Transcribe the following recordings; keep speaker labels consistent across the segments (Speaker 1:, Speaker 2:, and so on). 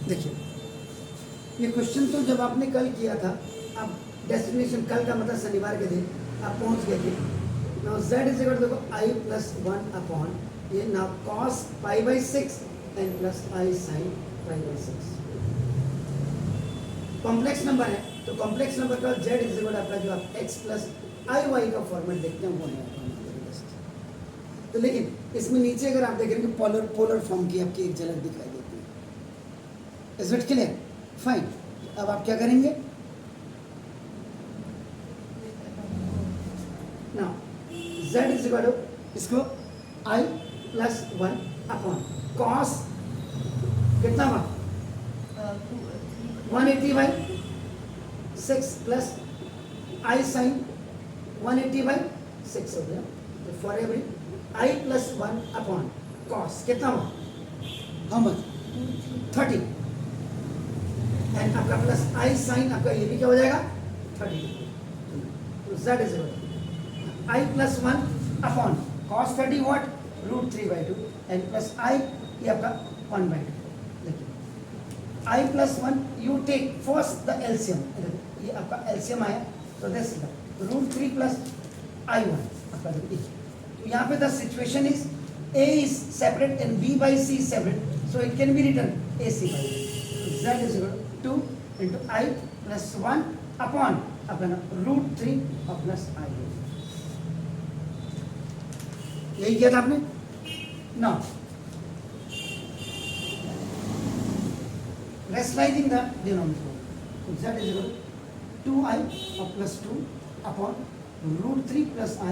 Speaker 1: देखिए ये क्वेश्चन तो जब आपने कल किया था, अब डेस्टिनेशन कल का मतलब शनिवार के दिन आप पहुंच गए थे। Now z is equal to देखो i प्लस 1 अपॉन ये now cos pi by 6 and plus i sin pi by 6। Complex number है तो कॉम्प्लेक्स नंबर का z इज इक्वल आपका जो आप x प्लस i y का फॉर्मेट देखते हैं वो है आपका। तो लेकिन इसमें नीचे अगर आप देखेंगे पोलर फॉर्म की आपकी एक झलक दिखाई देती है। Is it clear? फाइन। अब आप क्या करेंगे? Now z is equal to इसको i प्लस 1 अपॉन cos कितना हुआ 180 by 6 plus i sin 180 by 6 हो गया। तो for every i plus 1 upon cos कितना हुआ हाउ मच 30 एंड आपका प्लस i sin आपका ये भी क्या हो जाएगा 30। तो z is equal i plus 1 upon cos 30 what root 3 by 2 and plus i ये आपका 1 बाई 2। देखिए i plus 1 you take first the LCM, ये आपका एलसीएम आया तो this is root 3 plus i1 आपका देखिए। तो यहाँ पे the situation is a is separate and b by c is separate, so it can be written ac by b. So z is equal to 2 into i plus 1 upon अपना root 3 और plus i। यही किया था आपने ना। Rationalising the denominator, z is equal to 2i और plus 2 upon root 3 plus i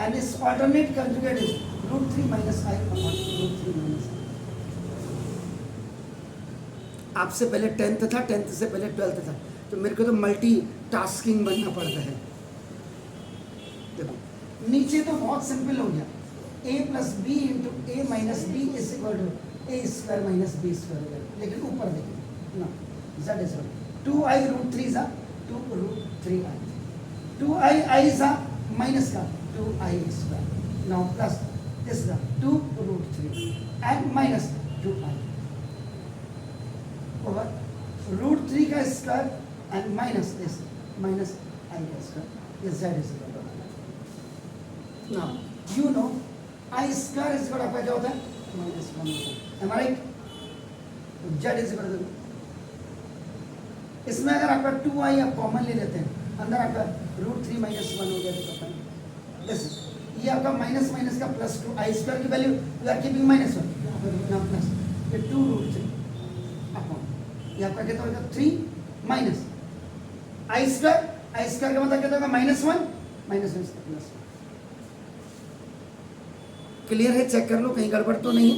Speaker 1: and its alternate conjugate is root 3 minus I upon root 3 minus I। आपसे पहले 10th था, 10th से पहले 12th था, तो मेरे को तो मल्टी टास्किंग बनना पड़ता है। देखो नीचे तो बहुत सिंपल हो गया, a plus b into a minus B is equal to a square minus b square हो गया। लेकिन ऊपर देखिए ना z is equal 2i root 3 सा 2 रूट 3i, 2i i सा माइनस का 2i square, now plus this is 2 root 3 and minus 2i over root 3 का square and minus this minus i का square, this z is equal to, now you know i square is equal to क्या होता है minus 1 होता है, am I right? z is equal to, इसमें अगर आपका 2i आप कॉमन ले लेते हैं, अंदर आपका रूट 3 माइनस 1 हो गया तो पता नहीं ये आपका माइनस माइनस का प्लस 2 आई स्क्वायर की value you are keeping minus 1 ना प्लस ये 2 रूट 3 अपॉन ये आपका कितना होगा 3 माइनस आई स्क्वायर का मतलब कितना होगा माइनस 1 माइनस 1 प्लस 1। क्लियर है? चेक कर लो कहीं गड़बड़ तो नहीं है।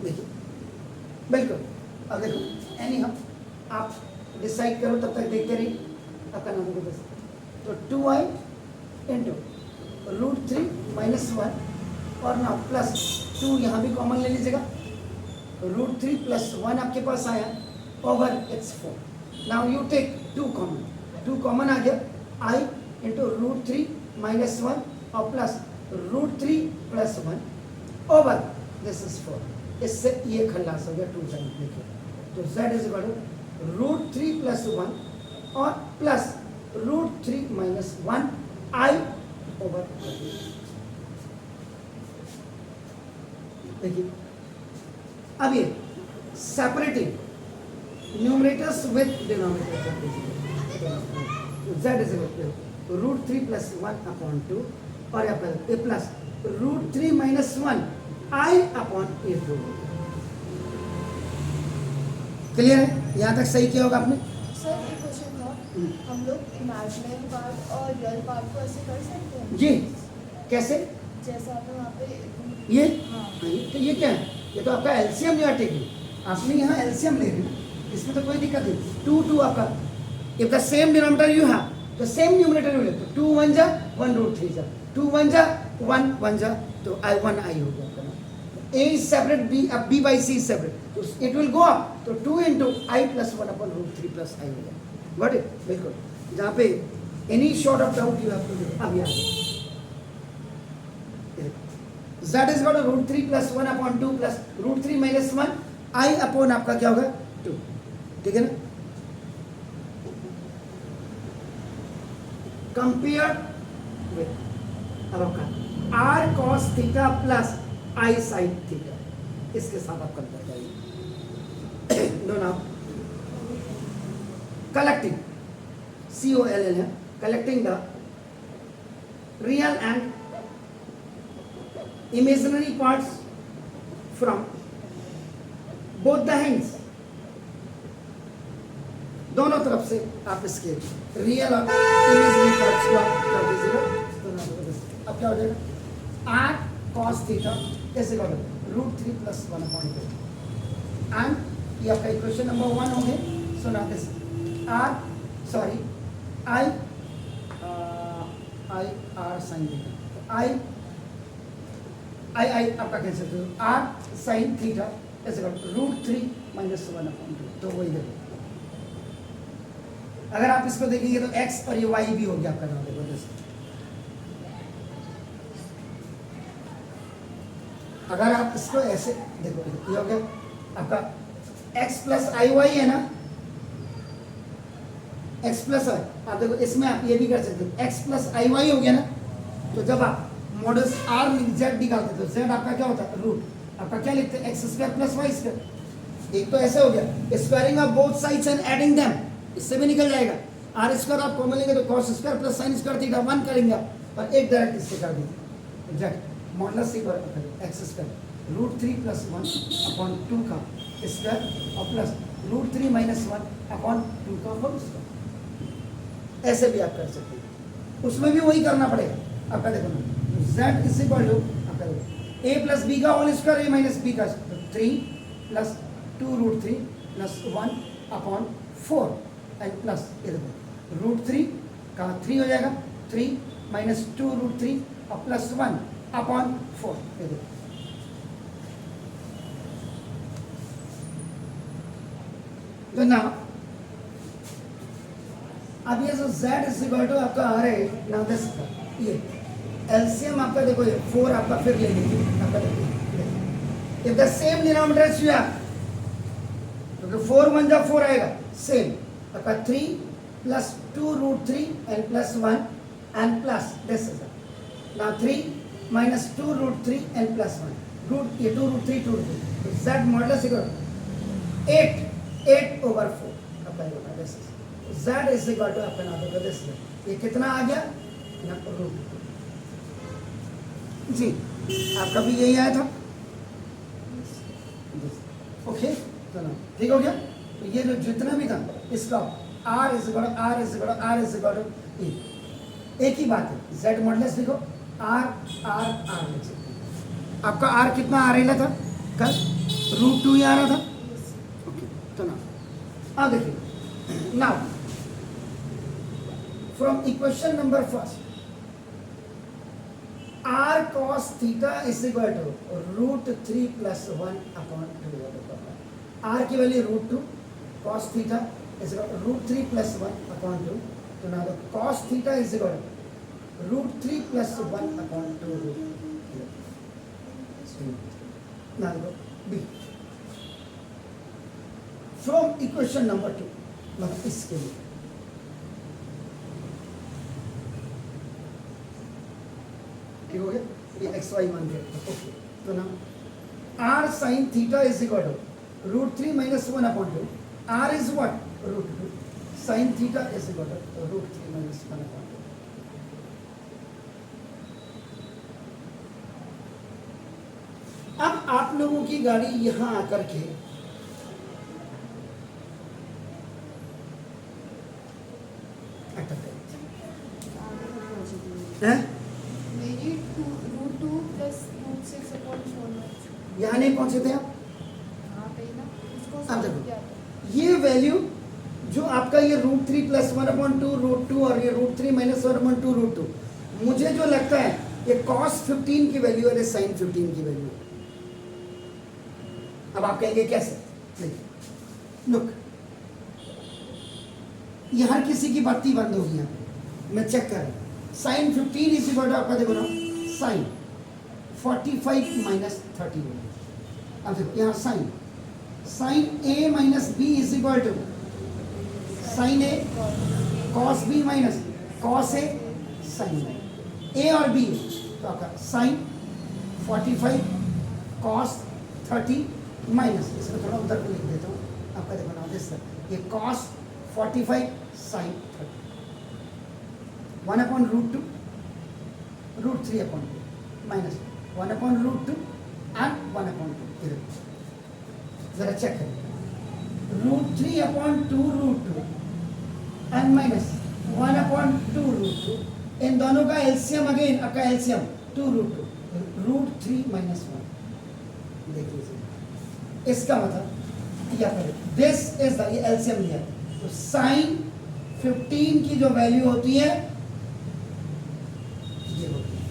Speaker 1: देखिए बिल्कुल। अब देखो एनी हम आप डिसाइड करो तब तक देखते रहिए आपका नंबर को। तो 2i इंटू रूट 3 माइनस 1 और ना प्लस 2 यहाँ भी कॉमन ले लीजिएगा, रूट 3 प्लस 1 आपके पास आया over x 4। Now you take 2 common आ गया i इंटू रूट 3 माइनस 1 और plus root 3 plus 1 over this is 4। इससे ये खल्लास हो गया 2 टाइम। देखिए तो z is equal to root 3 plus 1 और plus root 3 minus 1 i over. देखिए अब ये separating numerators with denominator, z is equal to root 3 plus 1 upon 2 और यहाँ पर a plus root 3 minus 1 i upon a 2। Clear है? यहाँ तक सही किया होगा आपने?
Speaker 2: सर एक क्वेश्चन था, हम लोग इमेजिनरी पार्ट और रियल पार्ट को ऐसे कर सकते हैं?
Speaker 1: जी कैसे?
Speaker 2: जैसा आपने वहाँ पे
Speaker 1: ये
Speaker 2: हाँ
Speaker 1: तो ये क्या है? ये तो आपका एलसीएम या टेकिंग, आपने यहाँ एलसीएम ले रहे हैं, इसमें तो कोई दिक्कत नहीं। 2 आपका if the same denominator you have the same numerator you लेते 2 1 जा 1 रूट 3 जा 2 1 जा 1 1 जा तो i 1 i हो गया। a is separate, b by c is separate, so it will go up, तो 2 into i plus 1 upon root 3 plus i हो गया। Got it? बिल्कुल। जहाँ पे any sort of doubt you have to do। अब यहाँ z is equal to root 3 plus 1 upon 2 plus root 3 minus 1 i upon आपका क्या होगा 2, ठीक है ना। कंपेयर विद अब आपका r cos theta plus i sin theta, इसके साथ आप कंपेयर करिए। नो नाउ collecting COLL है, collecting the real and imaginary parts from both the hands, दोनों तरफ से आप इसके रियल और इमेजिनरी पार्ट्स को आप कर दीजिएगा। अब क्या हो जाएगा r cos theta is equal to root 3 plus 1 upon 2 and ये आपका इक्वेशन नंबर 1 हो गया। So now this I sin theta I आपका कह सकते हो r sin theta is equal to root 3 minus 1 upon 2, तो वही देखो। अगर आप इसको देखेंगे तो x और ये y भी हो गया आपका नाम, देखो जैसे अगर आप इसको ऐसे देखो ये हो गया आपका x प्लस आई वाई है ना, x प्लस आई, आप देखो इसमें आप ये भी कर सकते हो x प्लस आई वाई हो गया ना। तो जब आप मॉडल्स r z निकालते तो z आपका क्या होता है रूट, आपका क्या लिखते हैं x square plus y square. एक तो ऐसे हो गया squaring of both sides and adding them, इससे भी निकल जाएगा। आर स्क्वायर आप कॉमन लेंगे तो cos square plus sine square theta 1 करेंगे आप, और एक डायरेक्ट इससे कर दीजिए एग्जैक्ट मॉडलस सी पर x square root 3 plus 1 upon 2 का स्क्वायर और प्लस रूट 3 माइनस 1 अपॉन 2 का होल स्क्वायर, ऐसे भी आप कर सकते हैं। उसमें भी वही करना पड़ेगा आपका, देखो ना z इज इक्वल टू आपका a प्लस बी का whole square a minus b का 3 plus 2 root 3 plus 1 upon 4 and plus ये देखो रूट 3 का 3 हो जाएगा 3 माइनस 2 रूट 3 और प्लस 1 अपॉन 4, ये देखो तो ना अब ये जो z इज इक्वल टू आपका आ रहा है ना दिस ये एलसीएम आपका देखो ये 4 आपका फिर ले लीजिए आपका देखिए if the same denominator you have तो 4 1 जा 4 आएगा सेम आपका 3 plus 2 root 3 and plus 1 and plus this is now 3 minus 2 root 3 and plus 1 root ये 2 रूट 3 2 रूट 3 तो z मॉडुलस इक्वल 8 over 4 आपका होगा this is z is equal to आपका नाम होगा दिस, ये कितना आ गया ना रूट जी, आपका भी यही आया था ओके चलो ठीक हो गया। तो ये जो जितना भी था इसका r इज इक्वल टू एक ही बात है z मॉडुलस लिखो r लिख सकते हैं। आपका r कितना आ रहा था कल रूट 2 ही आ रहा था ओके। तो ना अब देखिए now from equation number first r cos theta is equal to root 3 plus 1 upon 2, r की वैल्यू root 2 cos theta is equal to root 3 plus 1 upon 2, तो ना तो cos theta is equal to root 3 plus 1 upon 2 ना तो b from equation number 2 मतलब इसके लिए ठीक हो गया ये एक्स वाई मान के ओके। तो ना r sin theta is equal to root 3 minus 1 upon 2, r is what root 2 sin theta is equal to root 3 minus 1 upon 2। अब आप लोगों की गाड़ी यहां आकर के
Speaker 2: मेरी रूट 2 प्लस रूट 6 अपॉन 4
Speaker 1: यहाँ नहीं पहुंचे थे आप।
Speaker 2: हाँ पे ना उसको
Speaker 1: अब
Speaker 2: solve
Speaker 1: देखो
Speaker 2: किया था।
Speaker 1: ये वैल्यू जो आपका ये रूट 3 प्लस 1 अपॉन 2 रूट 2 और ये रूट 3 माइनस 1 अपॉन 2 रूट 2, मुझे जो लगता है ये cos 15 की वैल्यू है, sin 15 की वैल्यू है। अब आप कहेंगे कैसे, देखिए लुक ये हर किसी की बत्ती बंद होगी यहाँ, मैं चेक कर रहा हूँ। sin 15 इज इक्वल टू आपका देखो ना sin 45 माइनस 30 होगा। अब देखो यहाँ sine, sine A minus B is equal to sine A cos B minus cos A sine A और बी, तो आपका साइन 45 कॉस 30 माइनस, इसमें थोड़ा उधर को लिख देता हूँ आपका, देखो ना दिस ये cos 45 sine 30 1 upon root 2 root 3 upon 2 minus 1 upon root 2 and 1 upon 2, इधर जरा चेक करें, root 3 upon 2 root 2 and minus 1 upon 2 root 2, इन दोनों का एलसीएम अगेन आपका एलसीएम 2 रूट 2 रूट 3 माइनस 1, देख लीजिए इसका मतलब क्या करें, दिस इज द एलसीएम लिया, तो साइन 15 की जो वैल्यू होती है ये होती है।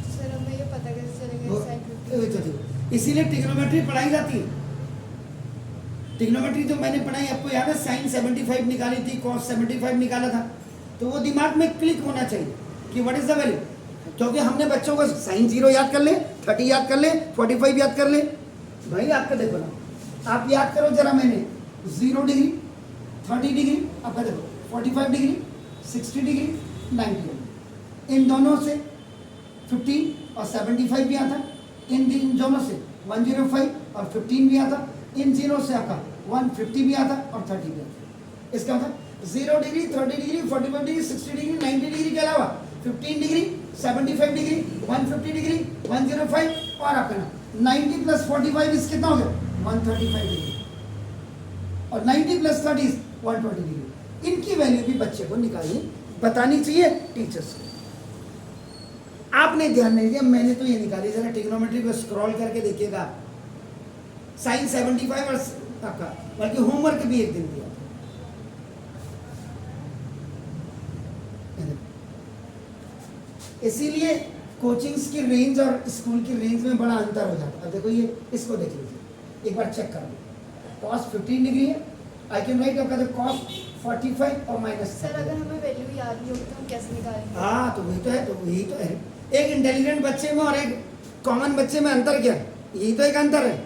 Speaker 2: सर हमें ये पता कैसे चलेगा
Speaker 1: वो-
Speaker 2: साइन
Speaker 1: वो तो देखो, इसीलिए ट्रिग्नोमेट्री पढ़ाई जाती है। ट्रिग्नोमेट्री जो मैंने पढ़ाई आपको याद है, साइन 75 निकाली थी, कॉस 75 निकाला था, तो वो दिमाग में क्लिक होना चाहिए कि व्हाट इज द वैल्यू, क्योंकि हमने बच्चों को साइन 0 याद कर ले, 30 याद कर ले, 45 याद कर ले, भाई आपका देखो ना, आप याद करो जरा, मैंने 0 डिग्री 30 डिग्री आपका देखो 45 डिग्री 60 डिग्री 90 डिग्री, इन दोनों से 15 और 75 भी आता, इन दोनों से 105 और 15 भी आता, इन जीरो से आपका 150 भी आता और 30 भी आता। इसका मतलब 0 degree 30 degree 45 degree 60 degree 90 degree के अलावा 15 डिग्री 75 डिग्री 150 डिग्री 105 और आपका ना 90 प्लस 45 इस कितना हो गया 135 डिग्री, और 90 प्लस 30 इज 120 डिग्री। इनकी वैल्यू भी बच्चे को निकालनी बतानी चाहिए टीचर्स को। आपने ध्यान नहीं दिया, मैंने तो ये निकाली, जरा ट्रिग्नोमेट्री को स्क्रॉल करके देखिएगा, साइन 75 और आपका, बल्कि होमवर्क भी एक दिन दिया। इसीलिए कोचिंग्स की रेंज और स्कूल की रेंज में बड़ा अंतर हो जाता है। अब देखो ये, इसको देख लीजिए एक बार, चेक कर लो, कॉस 15 डिग्री है, आई कैन राइट आपका कॉस 45 और माइनस।
Speaker 2: सर अगर हमें वैल्यू याद नहीं होगी तो हम कैसे निकालेंगे?
Speaker 1: हाँ तो वही तो है, तो वही तो है, एक इंटेलिजेंट बच्चे में और एक कॉमन बच्चे में अंतर क्या है, यही तो एक अंतर है।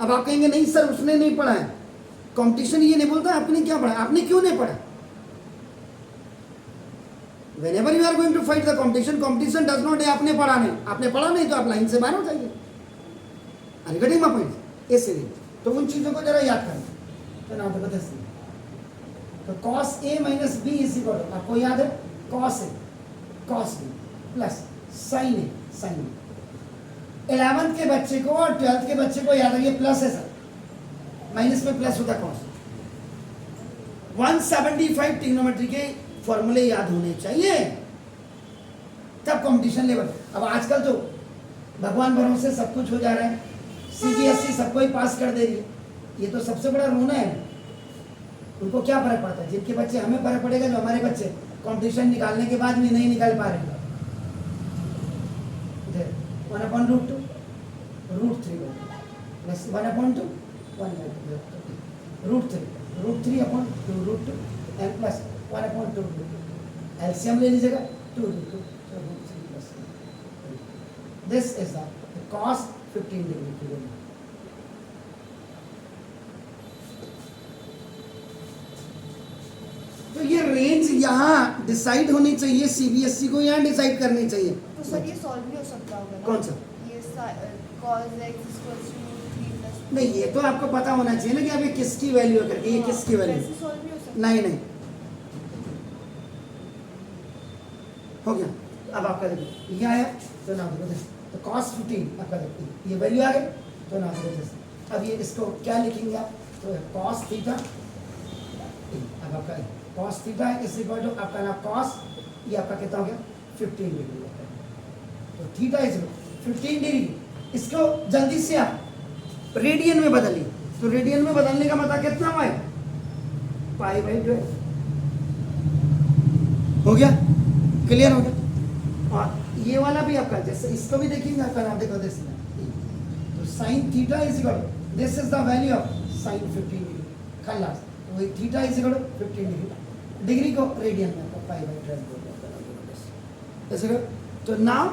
Speaker 1: अब आप कहेंगे नहीं सर उसने नहीं पढ़ा है, कंपटीशन ये नहीं बोलता आपने क्या पढ़ा, आपने क्यों नहीं पढ़ा। Whenever you are going to fight the competition, competition does not say आपने पढ़ा नहीं, आपने पढ़ा नहीं तो आप लाइन से बाहर हो जाइए। Are you getting my point? इसलिए तो उन चीजों को जरा याद करें, तो ना तो बता तो cos a minus b is equal to, आपको याद है cos a cos b plus sin a sin b। 11th के बच्चे को और 12th के बच्चे को याद है, ये प्लस है सर, माइनस में प्लस होता cos। 175 ट्रिग्नोमेट्री के फॉर्मूले याद होने चाहिए, तब कंपटीशन लेवल। अब आजकल तो भगवान भरोसे सब कुछ हो जा रहा है, सीबीएसई सबको ही पास कर दे रही है, ये तो सबसे बड़ा रोना है। उनको क्या फर्क पड़ता है, जिनके बच्चे, हमें फर्क पड़ेगा जो हमारे बच्चे कंपटीशन निकालने के बाद भी नहीं निकाल पा रहे हैं। 1/√2 √3 प्लस 1/2 1/2 √3 √3/2 √2 एंड प्लस 1/2 एलसीएम ले लीजिएगा 2 √2 √3 plus this is the cos 15 degree की वैल्यू। तो ये रेंज यहाँ डिसाइड होनी चाहिए, सीबीएसई को यहाँ डिसाइड करनी चाहिए।
Speaker 2: तो सर ये सॉल्व भी हो सकता होगा ना?
Speaker 1: कौन सा?
Speaker 2: ये cos x = 3 प्लस,
Speaker 1: नहीं ये तो आपको पता होना चाहिए ना कि अभी किसकी वैल्यू है करके, ये किसकी वैल्यू
Speaker 2: वैसे सॉल्व भी हो सकता है।
Speaker 1: नहीं नहीं हो गया। अब आपका देखो ये आया तो ना देखो तो cos 15 आपका देखो ये वैल्यू आ गई, तो ना देखो अब ये इसको क्या लिखेंगे आप, तो cos थीटा, अब आपका cos theta is equal to आपका ना cos, ये आपका कितना हो गया 15 डिग्री, तो थीटा इज 15 डिग्री। इसको जल्दी से आप रेडियन में बदलिए, तो रेडियन में बदलने का मतलब कितना हुआ है π/12 हो गया, क्लियर हो गया। और ये वाला भी आपका, जैसे इसको भी देखेंगे आपका नाम देखो दिस, तो sin theta is equal to this is the value of sin 15 degree खल्लास, तो वही theta is equal to 15 degree, degree को रेडियन में आपका π/12 ऐसे। तो now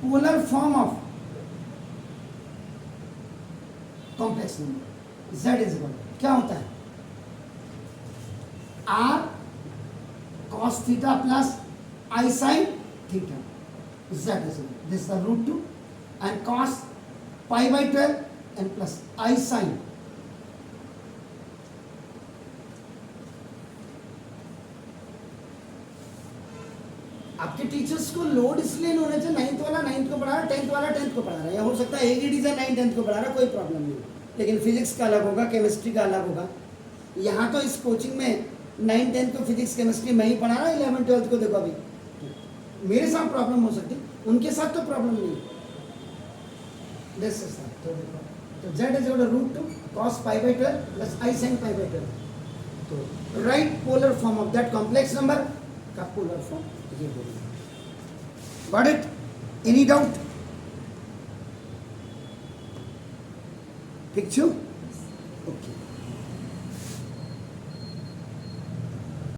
Speaker 1: polar form of complex number z is equal क्या होता है r cos theta plus i sin theta z is equal this is the root 2 and cos pi by 12 and plus i sin आपके teachers को load इसलिए नहीं होना चाहिए, ninth वाला नाइन्थ को पढ़ा रहा है, टेंथ वाला टेंथ को पढ़ा रहा है, या हो सकता है एक ही टीचर नाइन टेंथ को पढ़ा रहा है, कोई प्रॉब्लम नहीं, लेकिन फिजिक्स का अलग होगा, केमिस्ट्री का अलग होगा। यहाँ तो इस कोचिंग में नाइन टेंथ को फिजिक्स केमिस्ट्री मैं ही पढ़ा रहा हूँ, 11 12 को देखो अभी मेरे साथ प्रॉब्लम हो सकती, उनके साथ तो प्रॉब्लम नहीं। दिस इज दैट, तो देखो तो z is equal to √2 cos pi by 12 plus i sin pi by 12, तो right polar form of that complex number का पोलर फॉर्म ये बोलना। Got it? Any doubt? Picture okay.